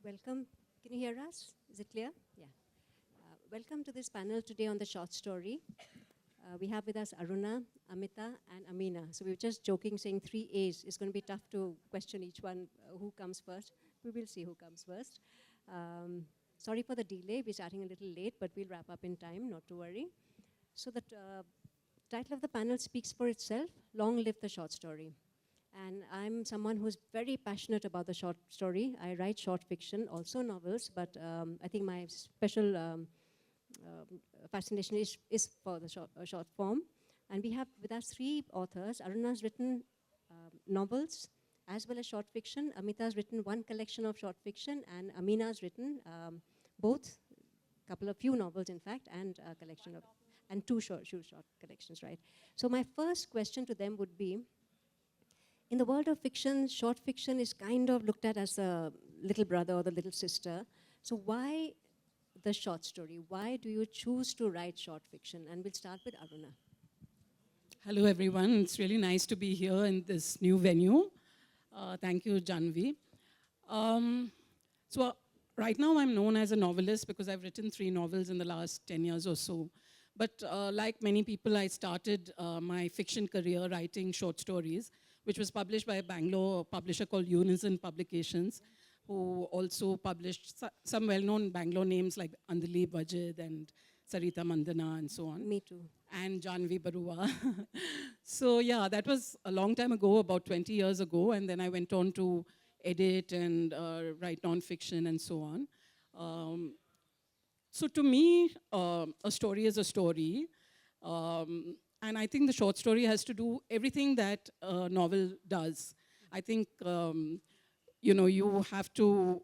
Welcome. Can you hear us? Is it clear? Yeah. Welcome to this panel today on the short story. We have with us Aruna, Amita, and Ameena. So we were just joking, saying 3 A's. It's going to be tough to question each one who comes first. We will see who comes first. Sorry for the delay. We're starting a little late, but we'll wrap up in time, not to worry. So the title of the panel speaks for itself, Long Live the Short Story. And I'm someone who's very passionate about the short story. I write short fiction, also novels, but I think my special fascination is for the short form. And we have with us 3 authors. Aruna's written novels as well as short fiction. Amita's written 1 collection of short fiction, and Ameena's written both, few novels in fact, and a collection of, and 2 short collections, right? So my first question to them would be, in the world of fiction, short fiction is kind of looked at as the little brother or the little sister. So why the short story? Why do you choose to write short fiction? And we'll start with Aruna. Hello, everyone. It's really nice to be here in this new venue. Thank you, Jahnavi. Right now I'm known as a novelist because I've written 3 novels in the last 10 years or so. But like many people, I started my fiction career writing short stories, which was published by a Bangalore publisher called Unison Publications, who also published some well-known Bangalore names like Andali Bajid and Sarita Mandana and so on. Me too. And Jahnavi Barua. So yeah, that was a long time ago, about 20 years ago, and then I went on to edit and write non-fiction and so on. So to me, a story is a story. And I think the short story has to do everything that a novel does. I think, you have to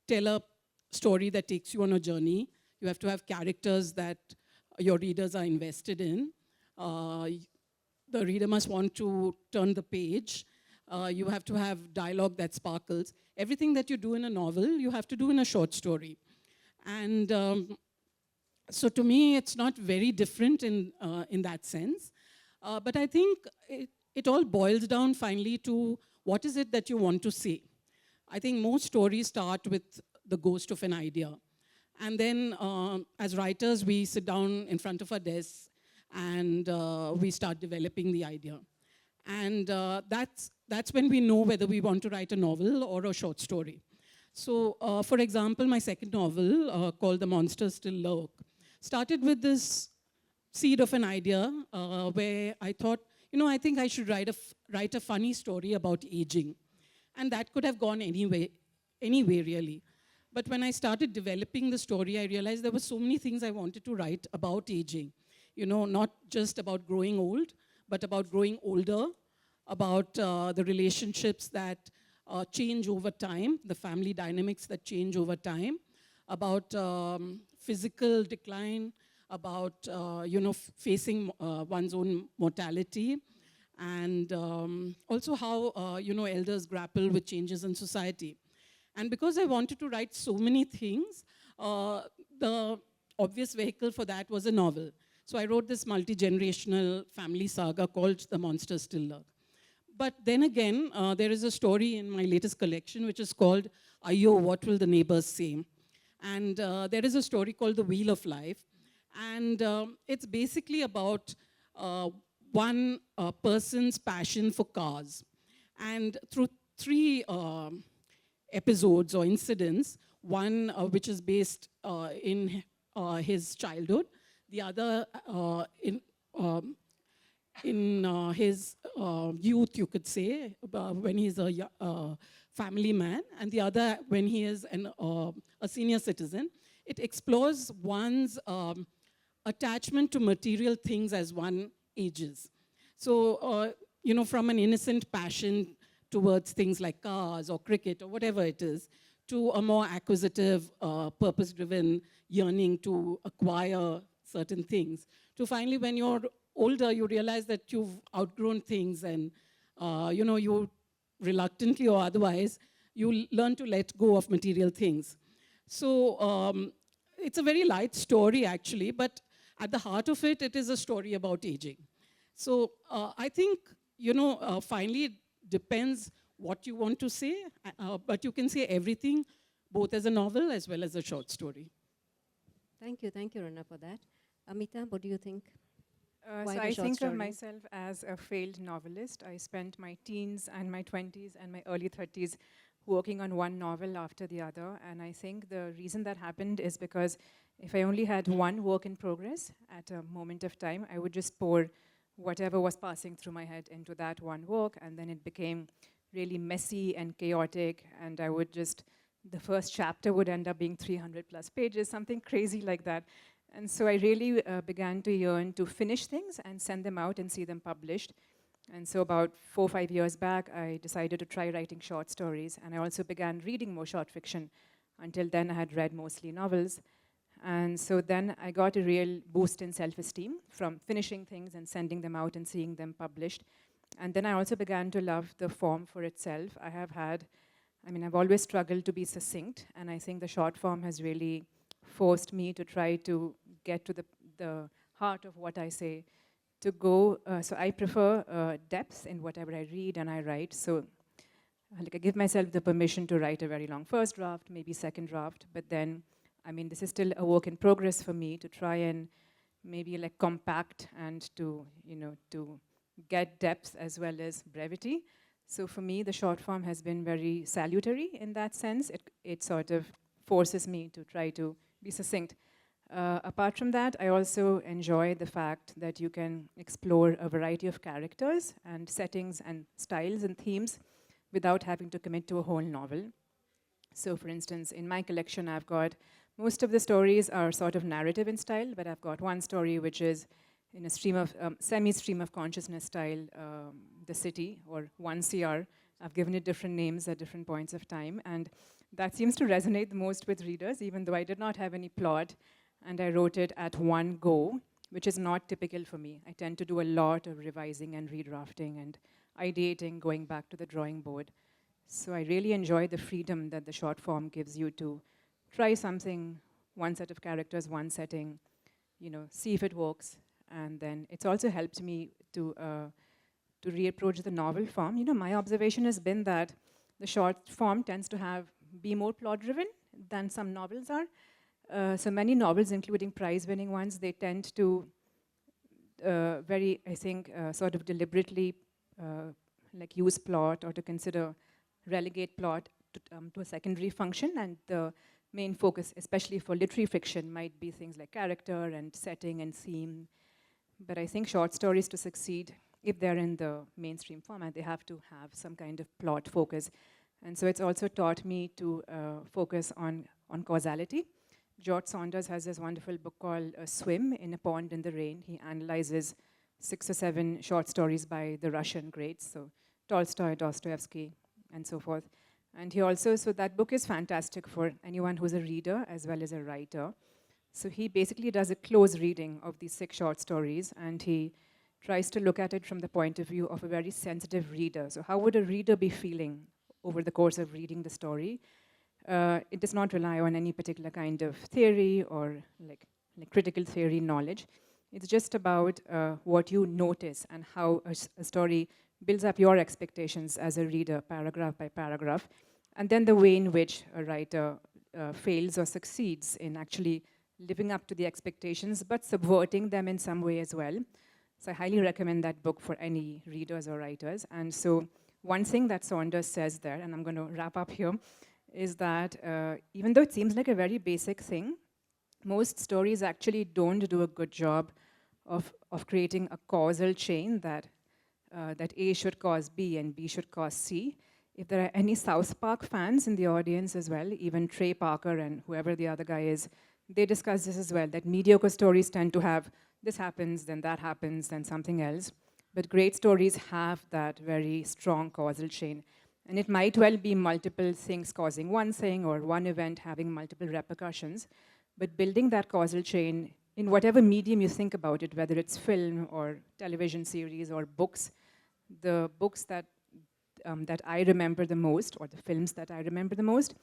tell a story that takes you on a journey. You have to have characters that your readers are invested in. The reader must want to turn the page. You have to have dialogue that sparkles. Everything that you do in a novel, you have to do in a short story. And so to me, it's not very different in that sense. But I think it all boils down finally to what is it that you want to say. I think most stories start with the ghost of an idea. And then as writers, we sit down in front of our desks and we start developing the idea. And that's when we know whether we want to write a novel or a short story. So, for example, my second novel, called The Monsters Still Lurk, started with this seed of an idea where I thought, I think I should write a funny story about aging. And that could have gone anyway really. But when I started developing the story, I realized there were so many things I wanted to write about aging. Not just about growing old, but about growing older, about the relationships that change over time, the family dynamics that change over time, about physical decline, about facing one's own mortality, and also how elders grapple with changes in society. And because I wanted to write so many things, the obvious vehicle for that was a novel. So I wrote this multi-generational family saga called The Monsters Still Lurk. But then again, there is a story in my latest collection which is called Ayyo, What Will the Neighbors Say? And there is a story called The Wheel of Life. And it's basically about one person's passion for cars. And through 3 episodes or incidents, one which is based in his childhood, the other in his youth, you could say, when he's a family man, and the other when he is a senior citizen. It explores one's attachment to material things as one ages. So, from an innocent passion towards things like cars or cricket or whatever it is, to a more acquisitive, purpose-driven yearning to acquire certain things. To finally, when you're older, you realize that you've outgrown things and, you reluctantly or otherwise, you learn to let go of material things. So it's a very light story, actually, but at the heart of it, it is a story about aging. So I think, finally, it depends what you want to say, but you can say everything, both as a novel as well as a short story. Thank you, Aruna, for that. Amita, what do you think? Why So the I short think story? of myself as a failed novelist. I spent my teens and my 20s and my early 30s working on one novel after the other. And I think the reason that happened is because if I only had one work in progress at a moment of time, I would just pour whatever was passing through my head into that one work, and then it became really messy and chaotic, and I would just, the first chapter would end up being 300 plus pages, something crazy like that. And so I really began to yearn to finish things and send them out and see them published. And so about 4 or 5 years back, I decided to try writing short stories, and I also began reading more short fiction. Until then, I had read mostly novels. And so then I got a real boost in self-esteem from finishing things and sending them out and seeing them published. And then I also began to love the form for itself. I've always struggled to be succinct, and I think the short form has really forced me to try to get to the heart of what I say, to go, so I prefer depth in whatever I read and I write. So I give myself the permission to write a very long first draft, maybe second draft, but then, this is still a work in progress for me to try and maybe compact and to get depth as well as brevity. So for me, the short form has been very salutary in that sense. It sort of forces me to try to be succinct. Apart from that, I also enjoy the fact that you can explore a variety of characters and settings and styles and themes without having to commit to a whole novel. So for instance, in my collection, I've got, most of the stories are sort of narrative in style, but I've got one story which is in a stream of, semi-stream of consciousness style, The City, or 1CR. I've given it different names at different points of time, and that seems to resonate the most with readers, even though I did not have any plot, and I wrote it at one go, which is not typical for me. I tend to do a lot of revising and redrafting and ideating, going back to the drawing board. So I really enjoy the freedom that the short form gives you to try something, one set of characters, one setting, see if it works. And then it's also helped me to reapproach the novel form. My observation has been that the short form tends to be more plot-driven than some novels are. So many novels, including prize-winning ones, they tend to sort of deliberately use plot or to consider relegate plot to a secondary function, and the main focus, especially for literary fiction, might be things like character and setting and theme. But I think short stories, to succeed, if they're in the mainstream format, they have to have some kind of plot focus. And so it's also taught me to focus on causality. George Saunders has this wonderful book called Swim in a Pond in the Rain. He analyzes 6 or 7 short stories by the Russian greats, so Tolstoy, Dostoevsky, and so forth. And he also, so that book is fantastic for anyone who's a reader as well as a writer. So he basically does a close reading of these 6 short stories, and he tries to look at it from the point of view of a very sensitive reader. So how would a reader be feeling over the course of reading the story? It does not rely on any particular kind of theory or like critical theory knowledge. It's just about what you notice and how a story builds up your expectations as a reader, paragraph by paragraph, and then the way in which a writer fails or succeeds in actually living up to the expectations, but subverting them in some way as well. So I highly recommend that book for any readers or writers. And so one thing that Saunders says there, and I'm going to wrap up here, is that even though it seems like a very basic thing, most stories actually don't do a good job of creating a causal chain that A should cause B and B should cause C. If there are any South Park fans in the audience as well, even Trey Parker and whoever the other guy is, they discuss this as well, that mediocre stories tend to have this happens, then that happens, then something else. But great stories have that very strong causal chain. And it might well be multiple things causing one thing or one event having multiple repercussions. But building that causal chain in whatever medium you think about it, whether it's film or television series or books, the books that I remember the most, or the films that I remember the most,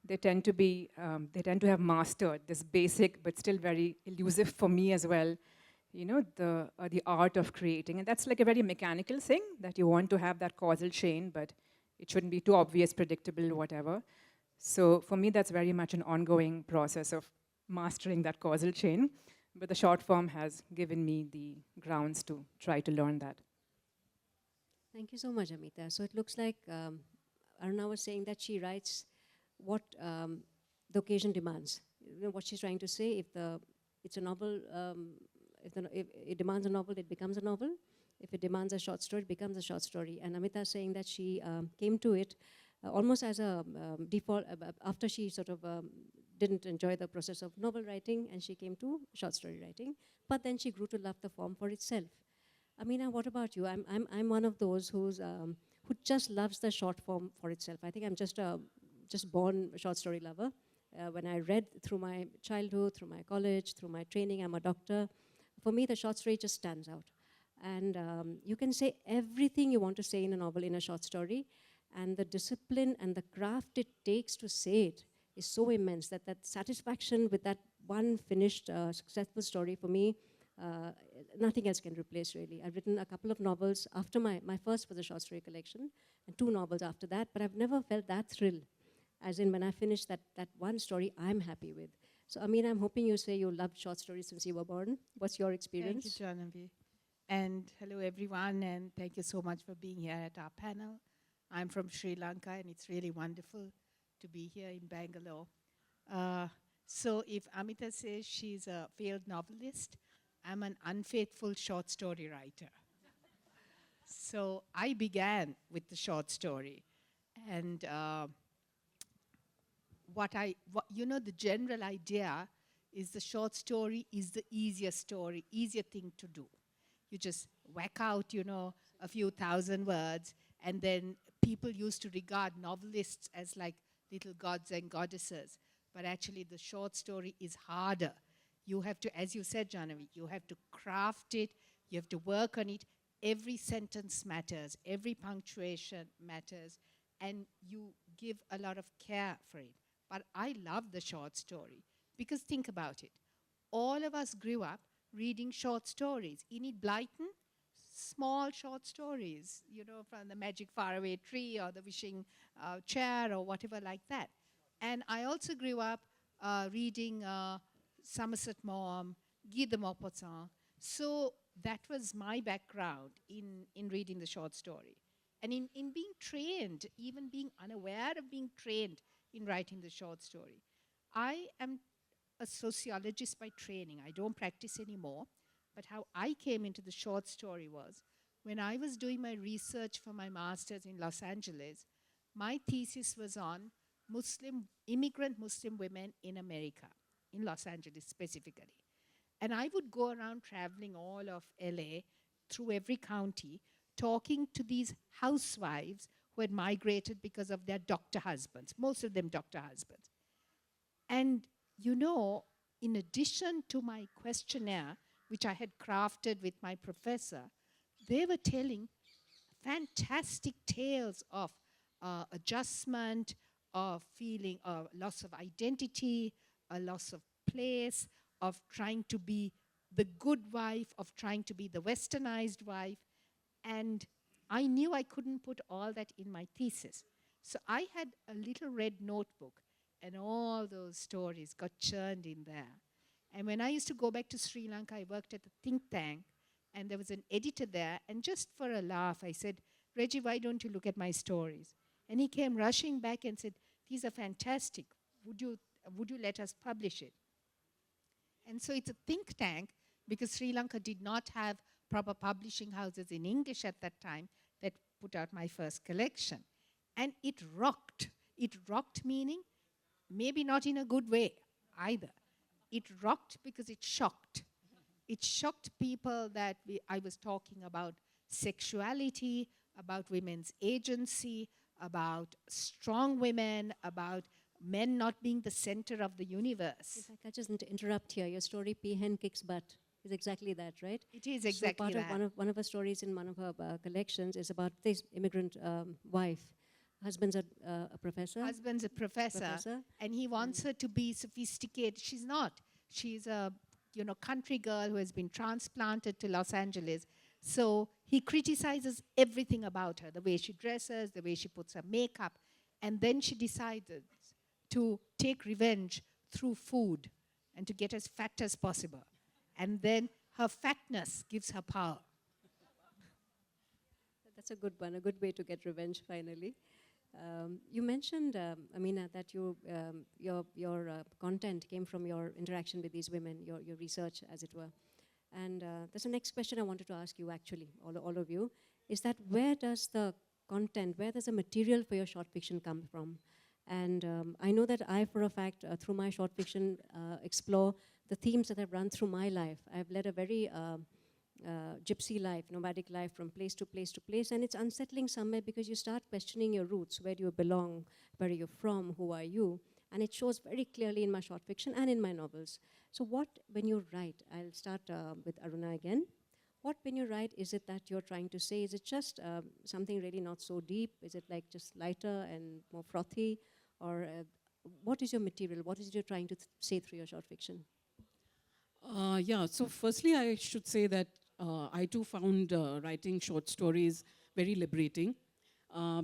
they tend to have mastered this basic but still very elusive for me as well, the art of creating. And that's like a very mechanical thing, that you want to have that causal chain, but It shouldn't be too obvious, predictable, whatever. So for me, that's very much an ongoing process of mastering that causal chain. But the short form has given me the grounds to try to learn that. Thank you so much, Amita. So it looks like Aruna was saying that she writes what the occasion demands. You know what she's trying to say. If it's a novel, if it demands a novel, it becomes a novel. If it demands a short story, it becomes a short story. And Amita is saying that she came to it almost as a default, after she sort of didn't enjoy the process of novel writing, and she came to short story writing. But then she grew to love the form for itself. Ameena, what about you? I'm one of those who just loves the short form for itself. I think I'm just born short story lover. When I read through my childhood, through my college, through my training, I'm a doctor. For me, the short story just stands out. And you can say everything you want to say in a novel in a short story, and the discipline and the craft it takes to say it is so immense that satisfaction with that one finished successful story, for me, nothing else can replace, really. I've written a couple of novels after my first was a short story collection, and 2 novels after that, but I've never felt that thrill as in when I finished that one story I'm happy with. So Ameena, I'm hoping you say you loved short stories since you were born. What's your experience? Thank you, Jahnavi. And hello, everyone, and thank you so much for being here at our panel. I'm from Sri Lanka, and it's really wonderful to be here in Bangalore. So if Amita says she's a failed novelist, I'm an unfaithful short story writer. So I began with the short story. And the general idea is the short story is the easier thing to do. You just whack out, a few thousand words, and then people used to regard novelists as like little gods and goddesses. But actually, the short story is harder. You have to, as you said, Jahnavi, you have to craft it, you have to work on it. Every sentence matters, every punctuation matters, and you give a lot of care for it. But I love the short story, because think about it. All of us grew up reading short stories. Enid Blyton, small short stories, from the Magic Faraway Tree or the Wishing Chair or whatever like that. And I also grew up reading Somerset Maugham, Guy de Maupassant. So that was my background in reading the short story. And in being trained, even being unaware of being trained in writing the short story. I am a sociologist by training. I don't practice anymore. But how I came into the short story was when I was doing my research for my master's in Los Angeles, my thesis was on immigrant Muslim women in America, in Los Angeles specifically. And I would go around traveling all of LA through every county, talking to these housewives who had migrated because of their doctor husbands, most of them doctor husbands. And in addition to my questionnaire, which I had crafted with my professor, they were telling fantastic tales of adjustment, of feeling a loss of identity, a loss of place, of trying to be the good wife, of trying to be the westernized wife. And I knew I couldn't put all that in my thesis. So I had a little red notebook, and all those stories got churned in there. And when I used to go back to Sri Lanka, I worked at a think tank, and there was an editor there, and just for a laugh, I said, Reggie, why don't you look at my stories? And he came rushing back and said, these are fantastic. Would you let us publish it? And so it's a think tank, because Sri Lanka did not have proper publishing houses in English at that time, that put out my first collection. And it rocked. It rocked, meaning maybe not in a good way either. It rocked because it shocked. It shocked people that I was talking about sexuality, about women's agency, about strong women, about men not being the center of the universe. If I could just interrupt here, your story, Peahen Kicks Butt, is exactly that, right? It is exactly so that. One of her stories in one of her collections is about this immigrant wife. Husband's a professor. Husband's a professor, and he wants her to be sophisticated. She's not. She's a country girl who has been transplanted to Los Angeles. So he criticizes everything about her, the way she dresses, the way she puts her makeup. And then she decided to take revenge through food and to get as fat as possible. And then her fatness gives her power. That's a good one, a good way to get revenge finally. You mentioned, Ameena, that your content came from your interaction with these women, your research, as it were. And that's the next question I wanted to ask you, actually, all of you, is that where does the content, where does the material for your short fiction come from? And I know that I, for a fact, through my short fiction, explore the themes that have run through my life. I've led a very gypsy life, nomadic life, from place to place to place, and it's unsettling somewhere because you start questioning your roots. Where do you belong? Where are you from? Who are you? And it shows very clearly in my short fiction and in my novels. So what, when you write, I'll start with Aruna again. What, when you write, is it that you're trying to say? Is it just something really not so deep? Is it like just lighter and more frothy? Or what is your material? What is it you're trying to say through your short fiction? Yeah, so firstly, I should say that I too found writing short stories very liberating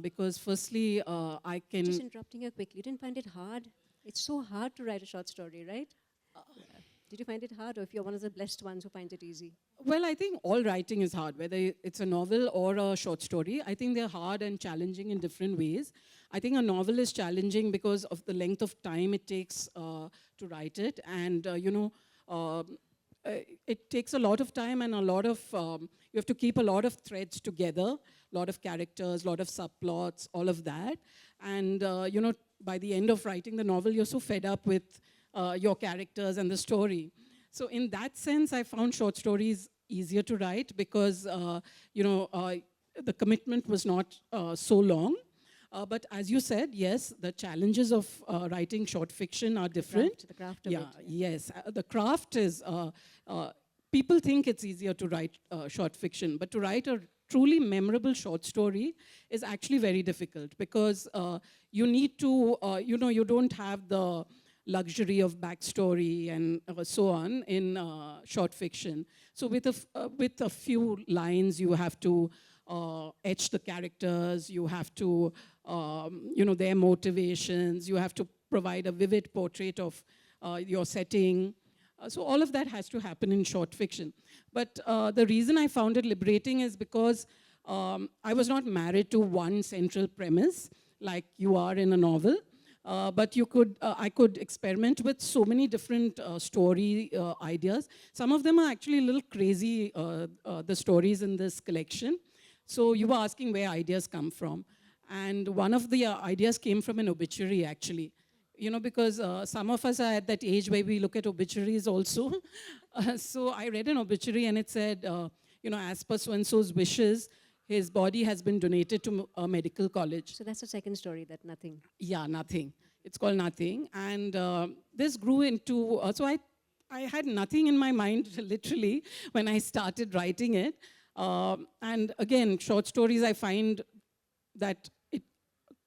because firstly, I can... Just interrupting you quickly, you didn't find it hard? It's so hard to write a short story, right? Did you find it hard, or if you're one of the blessed ones who finds it easy? Well, I think all writing is hard, whether it's a novel or a short story. I think they're hard and challenging in different ways. I think a novel is challenging because of the length of time it takes to write it. And, it takes a lot of time and a lot of, you have to keep a lot of threads together, a lot of characters, a lot of subplots, all of that. And, by the end of writing the novel, you're so fed up with your characters and the story. So in that sense, I found short stories easier to write because, the commitment was not so long. But as you said, yes, the challenges of writing short fiction are different. The craft of it. Yes. The craft is, people think it's easier to write short fiction, but to write a truly memorable short story is actually very difficult because you need to, you don't have the luxury of backstory and so on in short fiction. So with a few lines, you have to etch the characters, you have to, their motivations, you have to provide a vivid portrait of your setting. So all of that has to happen in short fiction. But the reason I found it liberating is because I was not married to one central premise like you are in a novel. But I could experiment with so many different story ideas. Some of them are actually a little crazy, the stories in this collection. So you were asking where ideas come from. And one of the ideas came from an obituary, actually. Because some of us are at that age where we look at obituaries also. So I read an obituary and it said, as per so-and-so's wishes, his body has been donated to a medical college. So that's the second story, that Nothing. Yeah, Nothing. It's called Nothing. And this grew into, so I had nothing in my mind, literally, when I started writing it. And again, short stories, I find that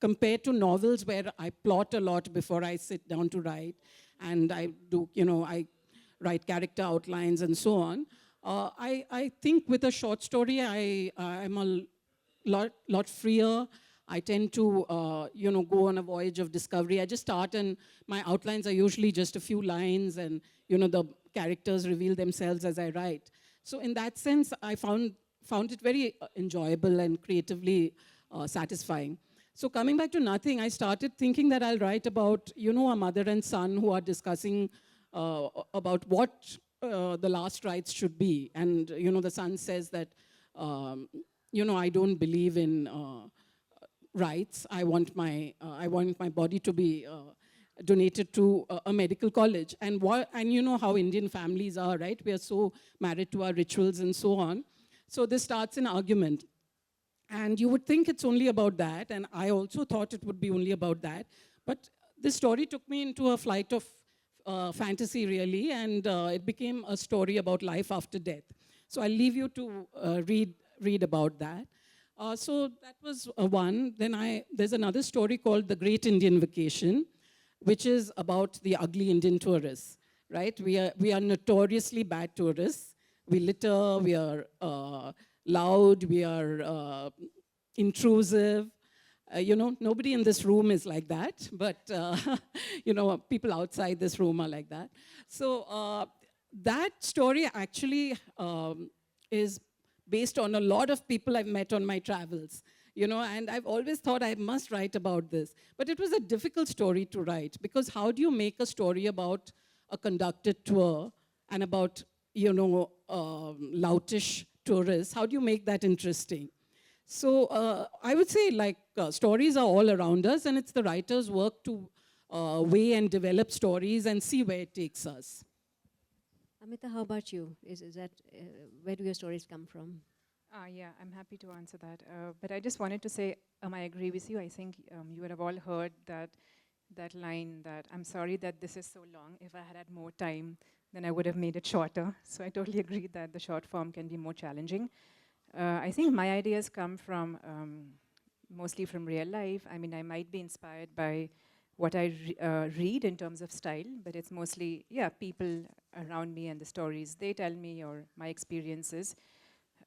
compared to novels where I plot a lot before I sit down to write, and I do, I write character outlines and so on, I think with a short story, I'm a lot freer. I tend to, go on a voyage of discovery. I just start and my outlines are usually just a few lines and, the characters reveal themselves as I write. So in that sense, I found it very enjoyable and creatively satisfying. So coming back to Nothing, I started thinking that I'll write about, a mother and son who are discussing about what the last rites should be. And, the son says that, I don't believe in rights. I want my body to be donated to a medical college. And you know how Indian families are, right? We are so married to our rituals and so on. So this starts an argument. And you would think it's only about that. And I also thought it would be only about that. But this story took me into a flight of fantasy, really. And it became a story about life after death. So I'll leave you to read about that. So that was one. Then there's another story called The Great Indian Vacation, which is about the ugly Indian tourists, right? We are notoriously bad tourists. We litter, we are loud, we are intrusive. Nobody in this room is like that, but, people outside this room are like that. So that story actually is based on a lot of people I've met on my travels, and I've always thought I must write about this. But it was a difficult story to write, because how do you make a story about a conducted tour and about, loutish tourists? How do you make that interesting? So I would say, stories are all around us, and it's the writer's work to weigh and develop stories and see where it takes us. Amita, how about you? Is that, where do your stories come from? Yeah, I'm happy to answer that. But I just wanted to say, I agree with you. I think you would have all heard that line that, I'm sorry that this is so long. If I had more time, then I would have made it shorter. So I totally agree that the short form can be more challenging. I think my ideas come from, mostly from real life. I mean, I might be inspired by what I read in terms of style, but it's mostly, people around me and the stories they tell me, or my experiences.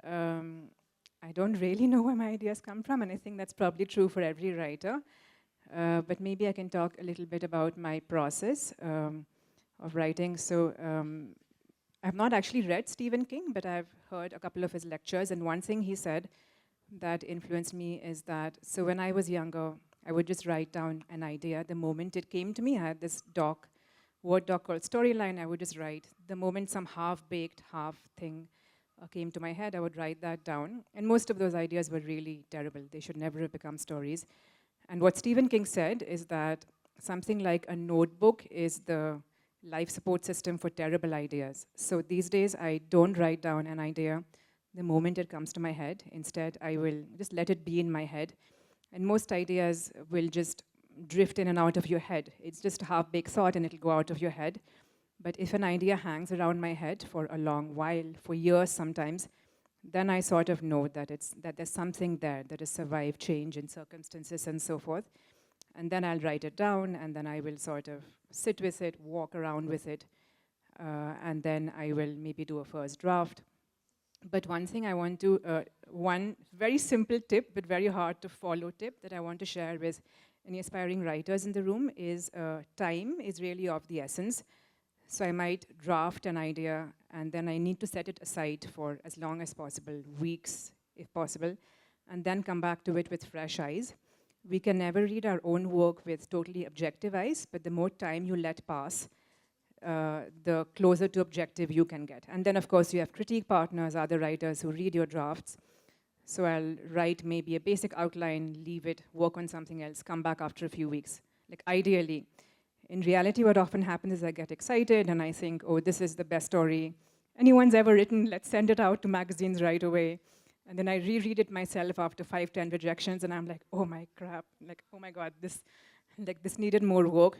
I don't really know where my ideas come from, and I think that's probably true for every writer. But maybe I can talk a little bit about my process of writing. So I've not actually read Stephen King, but I've heard a couple of his lectures, and one thing he said that influenced me is that, so when I was younger, I would just write down an idea. The moment it came to me, I had this Word doc called Storyline. I would just write. The moment some half-baked, half thing came to my head, I would write that down. And most of those ideas were really terrible. They should never have become stories. And what Stephen King said is that something like a notebook is the life support system for terrible ideas. So these days, I don't write down an idea the moment it comes to my head. Instead, I will just let it be in my head. And most ideas will just drift in and out of your head. It's just a half-baked thought, and it'll go out of your head. But if an idea hangs around my head for a long while, for years sometimes, then I sort of know that there's something there that has survived change in circumstances and so forth. And then I'll write it down, and then I will sort of sit with it, walk around with it, and then I will maybe do a first draft. But one thing I want to, one very simple tip, but very hard to follow tip that I want to share with any aspiring writers in the room is time is really of the essence. So I might draft an idea, and then I need to set it aside for as long as possible, weeks if possible, and then come back to it with fresh eyes. We can never read our own work with totally objective eyes, but the more time you let pass, the closer to objective you can get. And then, of course, you have critique partners, other writers who read your drafts. So I'll write maybe a basic outline, leave it, work on something else, come back after a few weeks. Like ideally. In reality, what often happens is I get excited and I think, oh, this is the best story anyone's ever written. Let's send it out to magazines right away. And then I reread it myself after 5, 10 rejections, and I'm like, oh my crap, like, oh my God, this needed more work.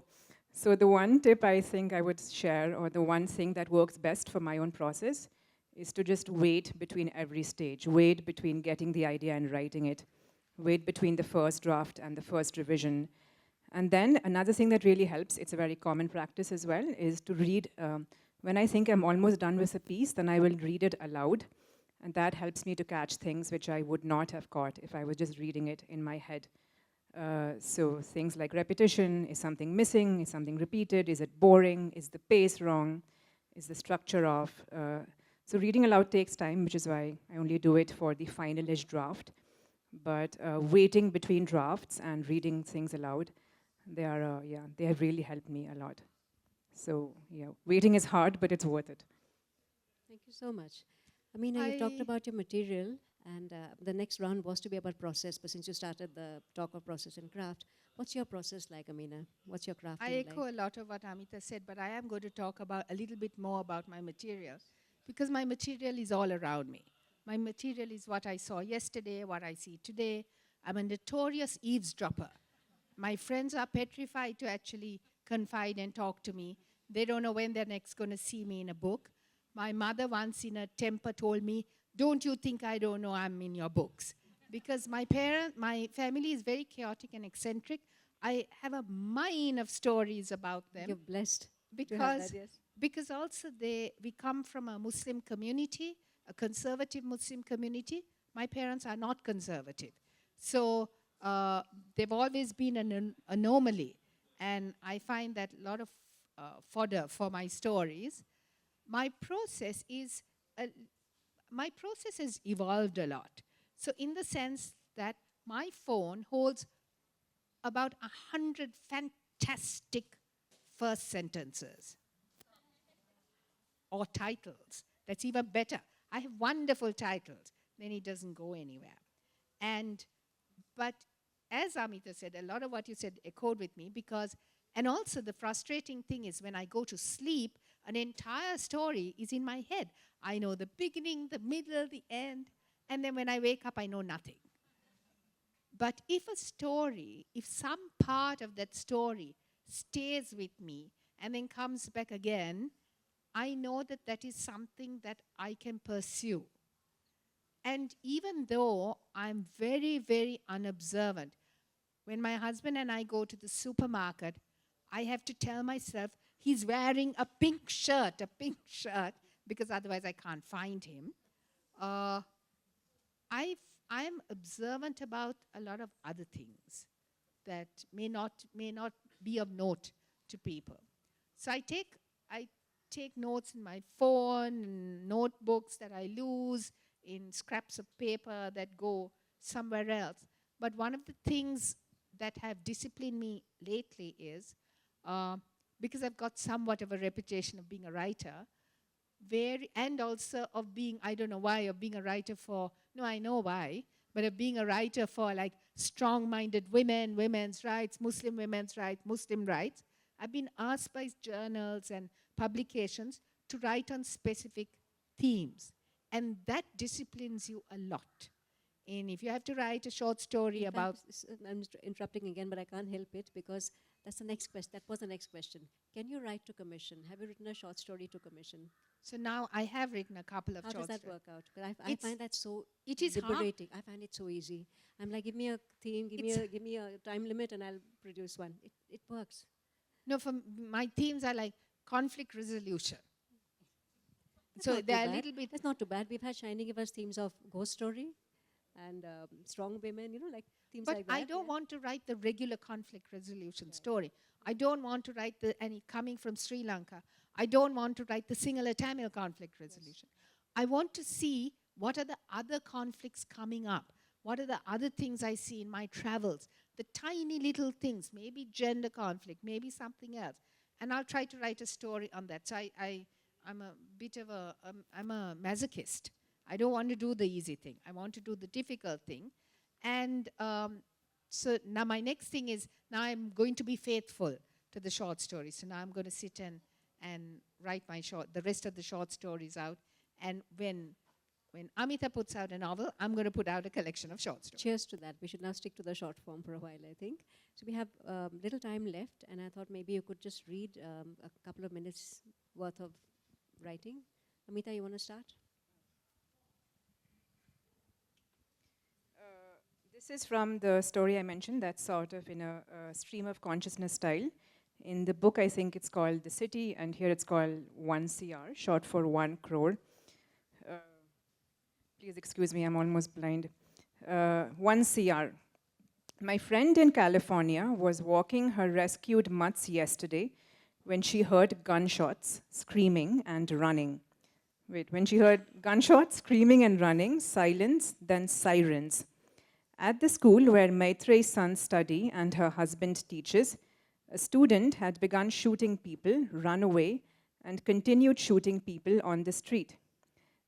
So the one tip I think I would share, or the one thing that works best for my own process, is to just wait between every stage. Wait between getting the idea and writing it. Wait between the first draft and the first revision. And then another thing that really helps, it's a very common practice as well, is to read, when I think I'm almost done with a piece, then I will read it aloud. And that helps me to catch things which I would not have caught if I was just reading it in my head. So things like repetition, is something missing, is something repeated, is it boring, is the pace wrong, is the structure off? So reading aloud takes time, which is why I only do it for the finalish draft. But waiting between drafts and reading things aloud, they have really helped me a lot. So yeah, waiting is hard, but it's worth it. Thank you so much. Ameena, you talked about your material, and the next round was to be about process, but since you started the talk of process and craft, what's your process like, Ameena? What's your crafting I like? echo a lot of what Amita said, but I am going to talk about a little bit more about my material, because my material is all around me. My material is what I saw yesterday, what I see today. I'm a notorious eavesdropper. My friends are petrified to actually confide and talk to me. They don't know when they're next going to see me in a book. My mother once in a temper told me, don't you think I don't know I'm in your books? Because my family is very chaotic and eccentric. I have a mine of stories about them. You're blessed to have that, yes. Because also we come from a Muslim community, a conservative Muslim community. My parents are not conservative. So they've always been an anomaly. And I find that a lot of fodder for my stories. My process has evolved a lot. So in the sense that my phone holds about 100 fantastic first sentences or titles. That's even better. I have wonderful titles. Then it doesn't go anywhere. But as Amita said, a lot of what you said echoed with me because, and also the frustrating thing is when I go to sleep, an entire story is in my head. I know the beginning, the middle, the end, and then when I wake up, I know nothing. But if some part of that story stays with me and then comes back again, I know that that is something that I can pursue. And even though I'm very, very unobservant, when my husband and I go to the supermarket, I have to tell myself, he's wearing a pink shirt, because otherwise I can't find him. I'm observant about a lot of other things that may not be of note to people. So I take notes in my phone, in notebooks that I lose, in scraps of paper that go somewhere else. But one of the things that have disciplined me lately is, because I've got somewhat of a reputation of being a writer, and also of being, I don't know why, of being a writer for, no, I know why, but of being a writer for like strong-minded women, women's rights, Muslim women's rights, Muslim rights. I've been asked by journals and publications to write on specific themes. And that disciplines you a lot. And if you have to write a short story about... I'm interrupting again, but I can't help it because that's the next question. That was the next question. Can you write to commission? Have you written a short story to commission? So now I have written a couple of short stories. How does that work out? Because I find that so liberating. I find it so easy. I'm like, give me a theme, give me a time limit, and I'll produce one. It works. No, for my themes are like conflict resolution. So they're a little bit... That's not too bad. We've had Shiny give us themes of ghost story and strong women, like themes like that. But I don't want to write the regular conflict resolution story. I don't want to write coming from Sri Lanka, I don't want to write the Sinhala Tamil conflict resolution. I want to see what are the other conflicts coming up. What are the other things I see in my travels? The tiny little things, maybe gender conflict, maybe something else. And I'll try to write a story on that. So I'm a bit of I'm a masochist. I don't want to do the easy thing. I want to do the difficult thing. And so now my next thing is, now I'm going to be faithful to the short stories. So now I'm going to sit and write the rest of the short stories out. And when Amita puts out a novel, I'm going to put out a collection of short stories. Cheers to that. We should now stick to the short form for a while, I think. So we have little time left, and I thought maybe you could just read a couple of minutes worth of writing. Amita, you want to start? This is from the story I mentioned, that's sort of in a stream of consciousness style. In the book, I think it's called The City, and here it's called 1 CR, short for 1 crore. Please excuse me, I'm almost blind. 1 CR. My friend in California was walking her rescued mutts yesterday when she heard gunshots, screaming, and running. When she heard gunshots, screaming, and running, silence, then sirens. At the school where Maitreyi's son studies and her husband teaches, a student had begun shooting people, run away, and continued shooting people on the street.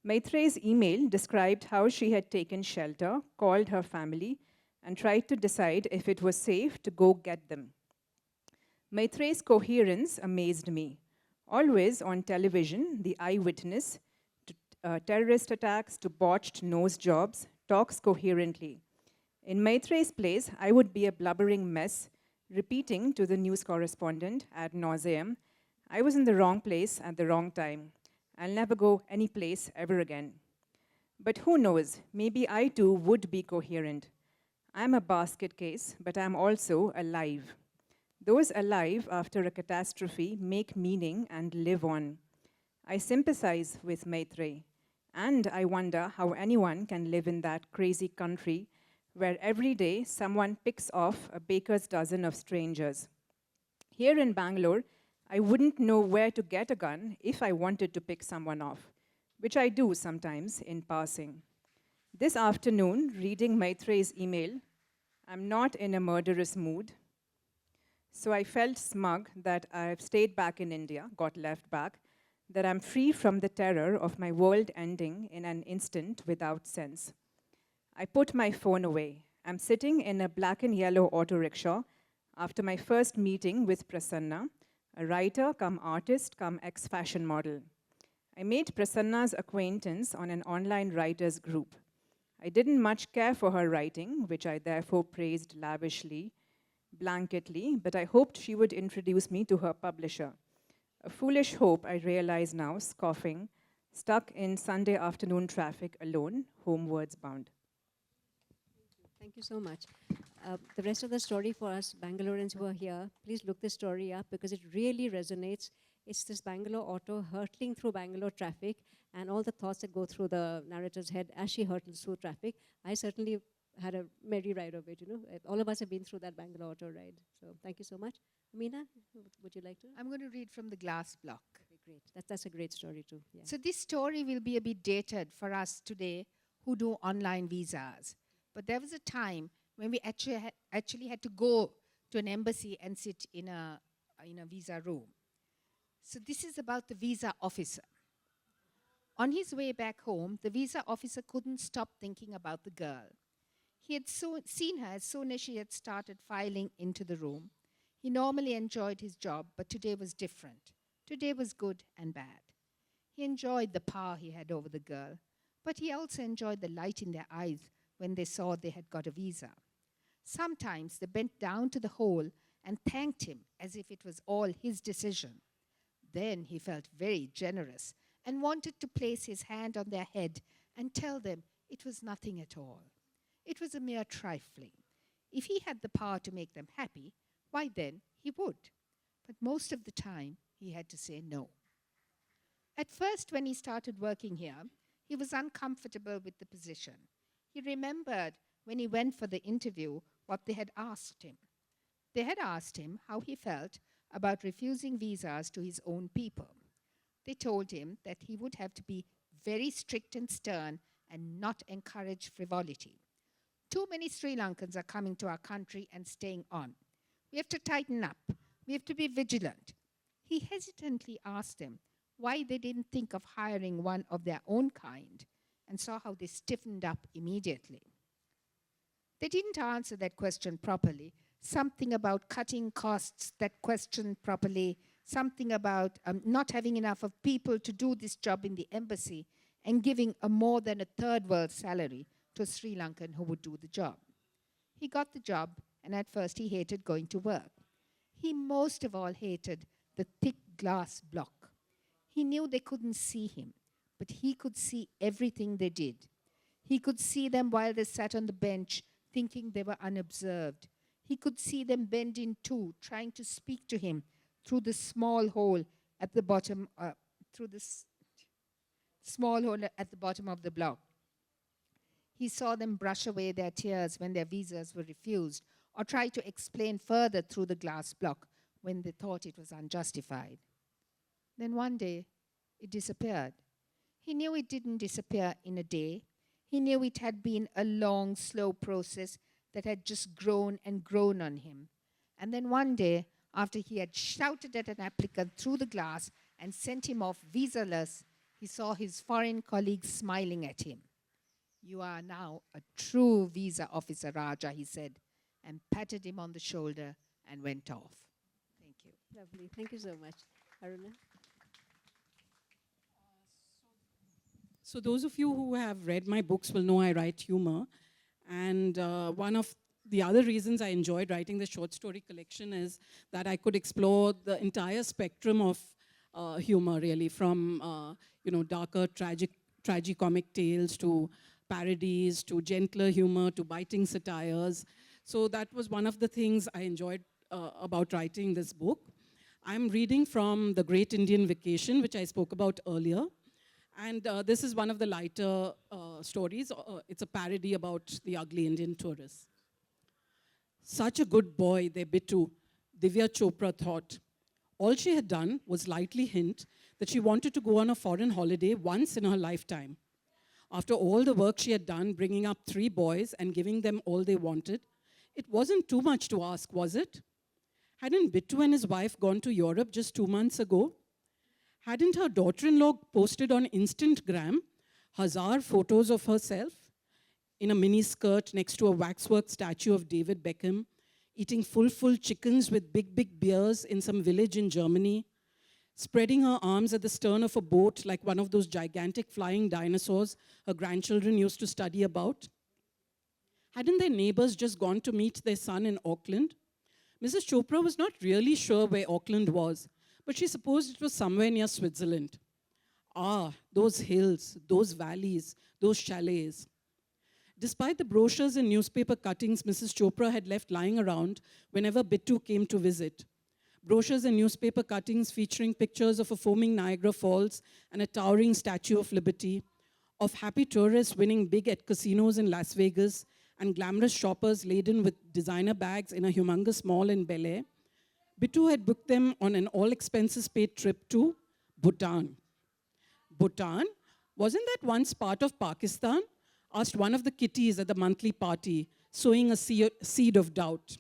Maitreyi's email described how she had taken shelter, called her family, and tried to decide if it was safe to go get them. Maitreyi's coherence amazed me. Always on television, the eyewitness, to terrorist attacks to botched nose jobs, talks coherently. In Maitreyi's place, I would be a blubbering mess, repeating to the news correspondent ad nauseum, I was in the wrong place at the wrong time. I'll never go any place ever again. But who knows, maybe I too would be coherent. I'm a basket case, but I'm also alive. Those alive after a catastrophe make meaning and live on. I sympathize with Maitreyi. And I wonder how anyone can live in that crazy country where every day someone picks off a baker's dozen of strangers. Here in Bangalore, I wouldn't know where to get a gun if I wanted to pick someone off, which I do sometimes in passing. This afternoon, reading Maitrey's email, I'm not in a murderous mood, so I felt smug that I've stayed back in India, got left back, that I'm free from the terror of my world ending in an instant without sense. I put my phone away. I'm sitting in a black and yellow auto rickshaw after my first meeting with Prasanna, a writer come artist come ex-fashion model. I made Prasanna's acquaintance on an online writers group. I didn't much care for her writing, which I therefore praised lavishly, blanketly, but I hoped she would introduce me to her publisher. A foolish hope, I realize now, scoffing, stuck in Sunday afternoon traffic alone, homewards bound. Thank you so much. The rest of the story for us Bangaloreans who are here, please look this story up because it really resonates. It's this Bangalore auto hurtling through Bangalore traffic and all the thoughts that go through the narrator's head as she hurtles through traffic. I certainly had a merry ride of it, you know. All of us have been through that Bangalore auto ride. So thank you so much. Ameena, would you like to? I'm going to read from the glass block. Okay, great. That's a great story too. Yeah. So this story will be a bit dated for us today who do online visas. But there was a time when we actually had to go to an embassy and sit in a visa room. So this is about the visa officer. On his way back home, the visa officer couldn't stop thinking about the girl. He had seen her as soon as she had started filing into the room. He normally enjoyed his job, but today was different. Today was good and bad. He enjoyed the power he had over the girl, but he also enjoyed the light in their eyes when they saw they had got a visa. Sometimes they bent down to the hole and thanked him as if it was all his decision. Then he felt very generous and wanted to place his hand on their head and tell them it was nothing at all. It was a mere trifling. If he had the power to make them happy, why then he would. But most of the time, he had to say no. At first, when he started working here, he was uncomfortable with the position. He remembered when he went for the interview what they had asked him. They had asked him how he felt about refusing visas to his own people. They told him that he would have to be very strict and stern and not encourage frivolity. Too many Sri Lankans are coming to our country and staying on. We have to tighten up. We have to be vigilant. He hesitantly asked them why they didn't think of hiring one of their own kind and saw how they stiffened up immediately. They didn't answer that question properly. Something about cutting costs, that question properly. Something about not having enough of people to do this job in the embassy and giving a more than a third world salary to a Sri Lankan who would do the job. He got the job, and at first he hated going to work. He most of all hated the thick glass block. He knew they couldn't see him, but he could see everything they did. He could see them while they sat on the bench, thinking they were unobserved. He could see them bend in two, trying to speak to him through the small hole at the bottom, of the block. He saw them brush away their tears when their visas were refused, or try to explain further through the glass block when they thought it was unjustified. Then one day, it disappeared. He knew it didn't disappear in a day. He knew it had been a long, slow process that had just grown and grown on him. And then one day, after he had shouted at an applicant through the glass and sent him off visa-less, he saw his foreign colleagues smiling at him. "You are now a true visa officer, Raja," he said, and patted him on the shoulder and went off. Thank you. Lovely. Thank you so much. Aruna? So those of you who have read my books will know I write humor. And one of the other reasons I enjoyed writing the short story collection is that I could explore the entire spectrum of humor, really, from darker, tragicomic tales to parodies to gentler humor to biting satires. So that was one of the things I enjoyed about writing this book. I'm reading from The Great Indian Vacation, which I spoke about earlier. And this is one of the lighter stories. It's a parody about the ugly Indian tourist. Such a good boy, they Bittu, Divya Chopra thought. All she had done was lightly hint that she wanted to go on a foreign holiday once in her lifetime. After all the work she had done, bringing up 3 boys and giving them all they wanted, it wasn't too much to ask, was it? Hadn't Bittu and his wife gone to Europe just 2 months ago? Hadn't her daughter-in-law posted on Instagram hazar photos of herself in a mini skirt next to a waxwork statue of David Beckham, eating full chickens with big beers in some village in Germany, spreading her arms at the stern of a boat like one of those gigantic flying dinosaurs her grandchildren used to study about? Hadn't their neighbors just gone to meet their son in Auckland? Mrs. Chopra was not really sure where Auckland was, but she supposed it was somewhere near Switzerland. Ah, those hills, those valleys, those chalets. Despite the brochures and newspaper cuttings Mrs. Chopra had left lying around whenever Bittu came to visit, brochures and newspaper cuttings featuring pictures of a foaming Niagara Falls and a towering Statue of Liberty, of happy tourists winning big at casinos in Las Vegas and glamorous shoppers laden with designer bags in a humongous mall in Bel Air, Bittu had booked them on an all-expenses-paid trip to Bhutan. Bhutan? Wasn't that once part of Pakistan? Asked one of the kitties at the monthly party, sowing a seed of doubt.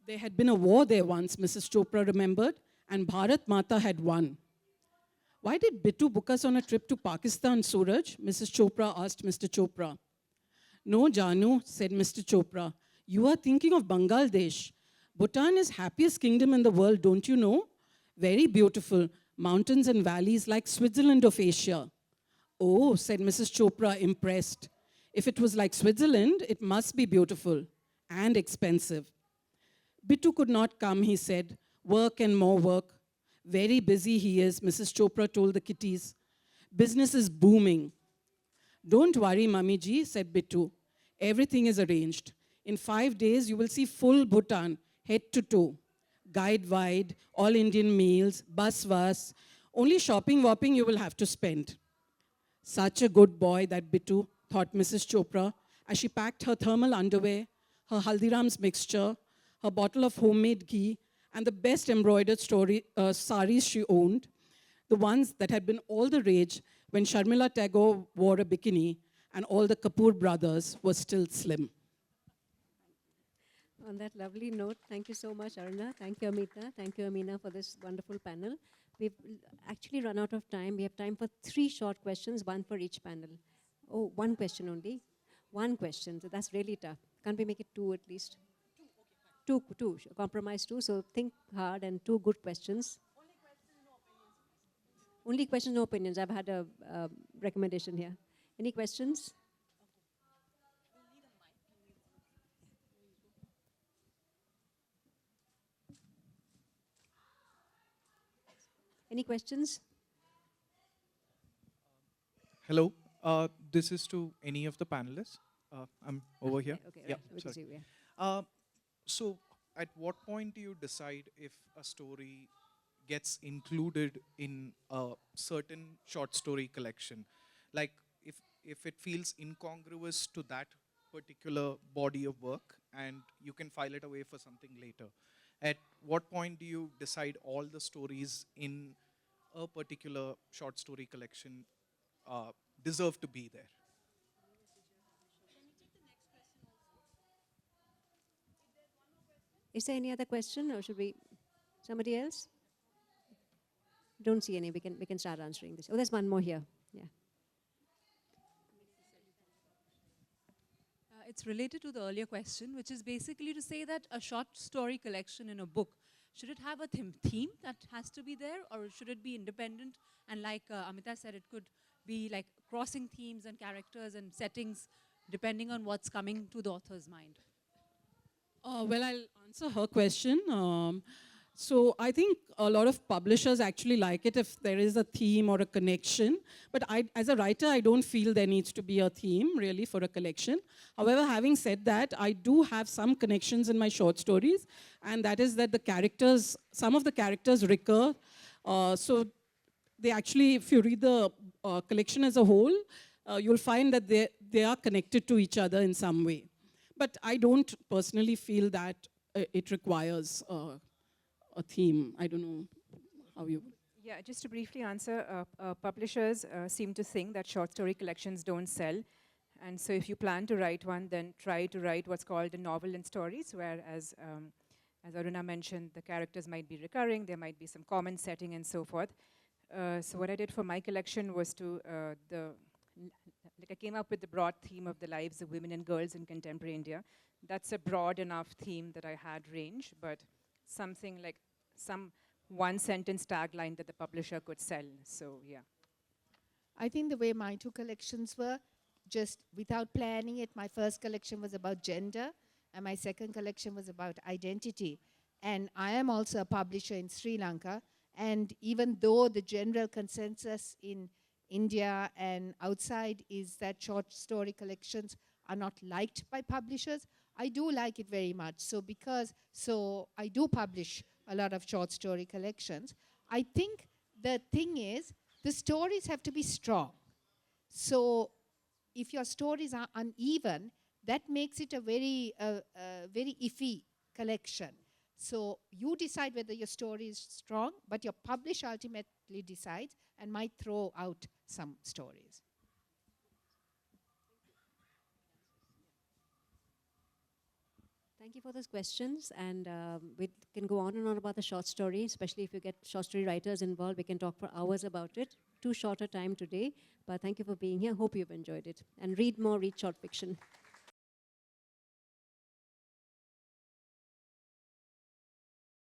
There had been a war there once, Mrs. Chopra remembered, and Bharat Mata had won. Why did Bittu book us on a trip to Pakistan, Suraj? Mrs. Chopra asked Mr. Chopra. No, Janu, said Mr. Chopra. You are thinking of Bangladesh. Bhutan is happiest kingdom in the world, don't you know? Very beautiful. Mountains and valleys like Switzerland of Asia. Oh, said Mrs. Chopra, impressed. If it was like Switzerland, it must be beautiful and expensive. Bittu could not come, he said. Work and more work. Very busy he is, Mrs. Chopra told the kitties. Business is booming. Don't worry, Mummy ji, said Bittu. Everything is arranged. In 5 days, you will see full Bhutan, head to toe. Guide wide, all Indian meals, bus. Only shopping you will have to spend. Such a good boy, that Bittu, thought Mrs. Chopra, as she packed her thermal underwear, her Haldiram's mixture, her bottle of homemade ghee, and the best embroidered saris she owned, the ones that had been all the rage when Sharmila Tagore wore a bikini and all the Kapoor brothers were still slim. On that lovely note, thank you so much, Aruna. Thank you, Amita. Thank you, Ameena, for this wonderful panel. We've actually run out of time. We have time for 3 short questions, 1 for each panel. Oh, 1 question only. 1 question. So that's really tough. Can't we make it 2 at least? 2, compromise 2. So think hard and 2 good questions. Only questions, no opinions. I've had a recommendation here. Any questions? Any questions? Hello. This is to any of the panelists. I'm over here. Okay, Yeah, right. sorry. See you, yeah. So, at what point do you decide if a story gets included in a certain short story collection? Like, if it feels incongruous to that particular body of work and you can file it away for something later. At what point do you decide all the stories in a particular short story collection deserve to be there? Is there any other question, or should we, somebody else? Don't see any. We can start answering this. Oh, there's one more here. Yeah. It's related to the earlier question, which is basically to say that a short story collection in a book, should it have a theme that has to be there, or should it be independent? And like Amita said, it could be like crossing themes and characters and settings depending on what's coming to the author's mind. Well, I'll answer her question. So I think a lot of publishers actually like it if there is a theme or a connection. But as a writer, I don't feel there needs to be a theme really for a collection. However, having said that, I do have some connections in my short stories, and that is that the characters, some of the characters recur. So they actually, if you read the collection as a whole, you'll find that they are connected to each other in some way. But I don't personally feel that it requires a theme. I don't know how you... Yeah, just to briefly answer, publishers seem to think that short story collections don't sell. And so if you plan to write one, then try to write what's called a novel in stories, where as Aruna mentioned, the characters might be recurring, there might be some common setting and so forth. So what I did for my collection was to, I came up with the broad theme of the lives of women and girls in contemporary India. That's a broad enough theme that I had range, but something like some one-sentence tagline that the publisher could sell. So, yeah. I think the way my two collections were, just without planning it, my first collection was about gender, and my second collection was about identity. And I am also a publisher in Sri Lanka, and even though the general consensus in India and outside is that short story collections are not liked by publishers, I do like it very much. So I do publish a lot of short story collections. I think the thing is, the stories have to be strong. So if your stories are uneven, that makes it a very iffy collection. So you decide whether your story is strong, but your publisher ultimately decides and might throw out some stories. Thank you for those questions, and we can go on and on about the short story, especially if you get short story writers involved. We can talk for hours about it. Too short a time today, but thank you for being here. Hope you've enjoyed it. And read more, read short fiction.